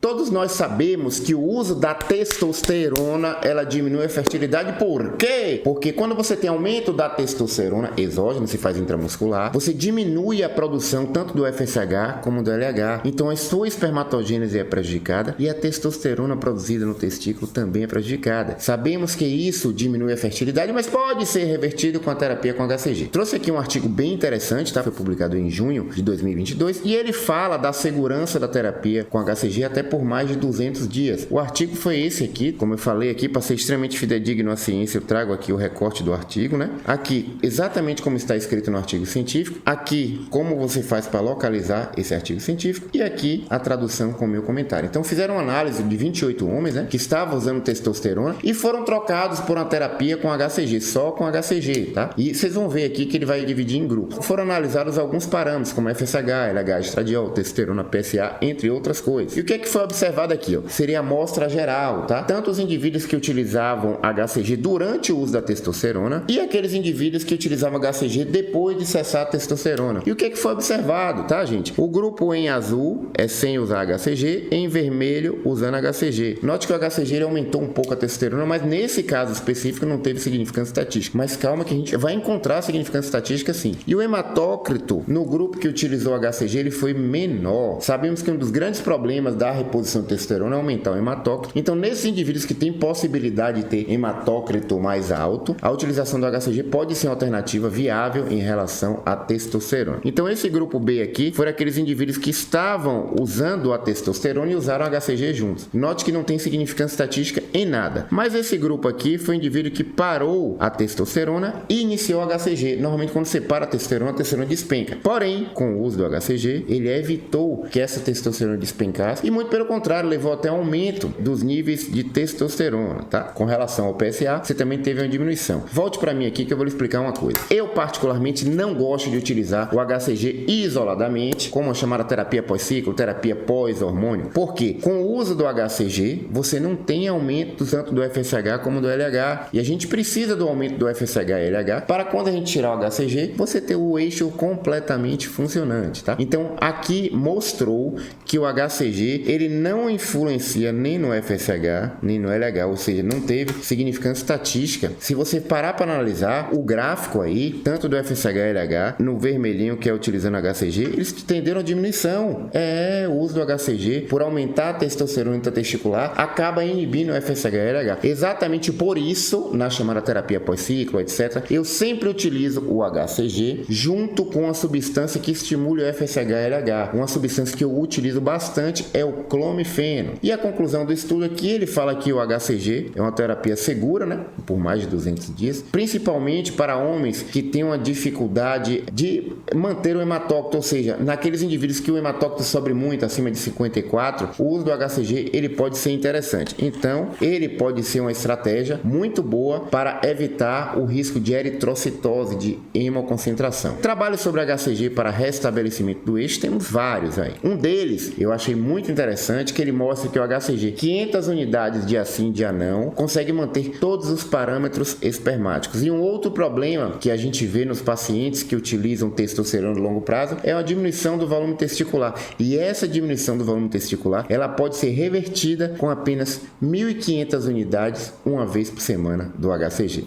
Todos nós sabemos que o uso da testosterona, ela diminui a fertilidade. Por quê? Porque quando você tem aumento da testosterona exógena, se faz intramuscular, você diminui a produção tanto do FSH como do LH. Então a sua espermatogênese é prejudicada e a testosterona produzida no testículo também é prejudicada. Sabemos que isso diminui a fertilidade, mas pode ser revertido com a terapia com HCG. Trouxe aqui um artigo bem interessante, tá? Foi publicado em junho de 2022 e ele fala da segurança da terapia com HCG até por mais de 200 dias. O artigo foi esse aqui, como eu falei aqui, para ser extremamente fidedigno à ciência, eu trago aqui o recorte do artigo, né? Aqui, exatamente como está escrito no artigo científico, aqui, como você faz para localizar esse artigo científico e aqui a tradução com o meu comentário. Então fizeram uma análise de 28 homens, né, que estavam usando testosterona e foram trocados por uma terapia com HCG, só com HCG, tá? E vocês vão ver aqui que ele vai dividir em grupos. Foram analisados alguns parâmetros, como FSH, LH, estradiol, testosterona, PSA, entre outras coisas. E o que é que foi observado aqui, ó? Seria a amostra geral, tá? Tanto os indivíduos que utilizavam HCG durante o uso da testosterona e aqueles indivíduos que utilizavam HCG depois de cessar a testosterona. E o que é que foi observado, tá, gente? O grupo em azul é sem usar HCG, em vermelho usando HCG. Note que o HCG ele aumentou um pouco a testosterona, mas nesse caso específico não teve significância estatística. Mas calma que a gente vai encontrar significância estatística sim. E o hematócrito no grupo que utilizou HCG ele foi menor. Sabemos que um dos grandes problemas da reposição de testosterona é aumentar o hematócrito. Então, nesses indivíduos que têm possibilidade de ter hematócrito mais alto, a utilização do HCG pode ser uma alternativa viável em relação à testosterona. Então, esse grupo B aqui foram aqueles indivíduos que estavam usando a testosterona e usaram HCG juntos. Note que não tem significância estatística em nada. Mas esse grupo aqui foi um indivíduo que parou a testosterona e iniciou o HCG. Normalmente, quando você para a testosterona despenca. Porém, com o uso do HCG, ele evitou que essa testosterona despencasse e, muito pelo contrário, levou até um aumento dos níveis de testosterona, tá? Com relação ao PSA, você também teve uma diminuição. Volte para mim aqui que eu vou lhe explicar uma coisa. Eu, particularmente, não gosto de utilizar o HCG isoladamente, como a chamada terapia pós-ciclo, terapia pós-hormônio. Por quê? Com o uso do HCG, você não tem aumento tanto do FSH como do LH. E a gente precisa do aumento do FSH e LH para quando a gente tirar o HCG, você ter o eixo completamente funcionante, tá? Então, aqui mostrou que o HCG, ele não influencia nem no FSH, nem no LH, ou seja, não teve significância estatística. Se você parar para analisar o gráfico aí, tanto do FSH e LH, no vermelhinho que é utilizando HCG, eles tenderam a diminuição. O uso do HCG, por aumentar a testosterona intratesticular, acaba inibindo o FSH e LH. Exatamente por isso, na chamada terapia pós-ciclo, etc., eu sempre utilizo o HCG junto com a substância que estimule o FSH e LH. Uma substância que eu utilizo bastante é o clomifeno. E a conclusão do estudo aqui, ele fala que o HCG é uma terapia segura, né, por mais de 200 dias, principalmente para homens que têm uma dificuldade de manter o hematócrito, ou seja, naqueles indivíduos que o hematócrito sobe muito, acima de 54, o uso do HCG ele pode ser interessante. Então, ele pode ser uma estratégia muito boa para evitar o risco de eritrocitose, de hemoconcentração. Trabalhos sobre HCG para restabelecimento do eixo temos vários aí. Um deles, eu achei muito interessante, que ele mostra que o HCG 500 unidades dia sim, dia não, consegue manter todos os parâmetros espermáticos. E um outro problema que a gente vê nos pacientes que utilizam testosterona no longo prazo é a diminuição do volume testicular. E essa diminuição do volume testicular, ela pode ser revertida com apenas 1.500 unidades uma vez por semana do HCG.